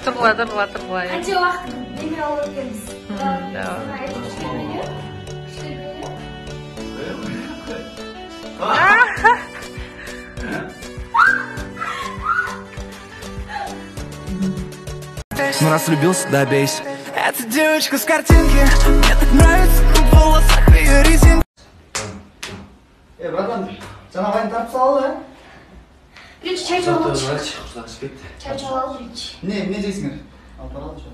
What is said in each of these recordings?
Turg'ula. Qancha vaqt yemək olib kelamiz. Ну раз влюбился, добейся. Эта девочка с картинки, мне так нравится, в волосах ее резинка. Bratан, sana ben tarif sağ ya. Birinchi çay çalalım. Çay Çay çalalım birinchi. Ne diyeceksin? Al para al şu.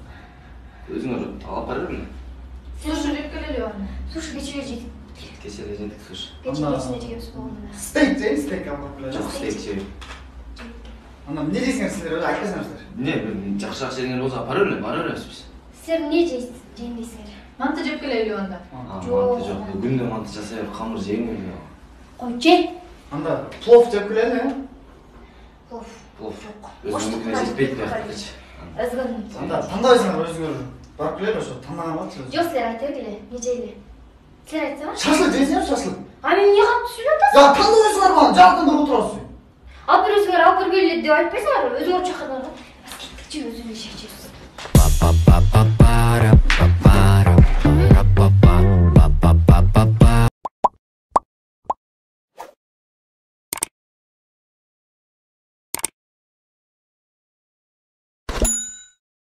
Өзүңөр алып барып эле. Суши жеп келели бар. Суши кечеге жедик. Кечеге жедик суш. Кечеге жегенбиz болгондо. Steak değil, steak almak bile. Жок стейк жеп. Anam ne diyeceksin sizler öyle айтпайсыңарсыздар. Не, жакшы жегендер болсо бара беребиз биз. Силер эмне жейсиз? Жеймейсиңер. Манты жеп келели анда. Манты жок. Күндө манты жасай берип камыр жейм. Кой же. Anda plov jep keleli. Плов. Плов. Өзүңдүкүнө жетпейт бирок. Өзгөрмөйт. Anda тандайсыңар өзүңөр. Барып келели ошо тандаган болчу. Жок, силер айта бергиле. Не жейли? Силер айтсаңар. Шашлык жейсиңер шашлык. А мен эмне катып сүйлөп атасың? Ya tandayсыңар бана, жактан көрүп турасың. Алып бер өзүңөр алып бергиле деп айтпайсыңарбы? Өзүңөр чакырган.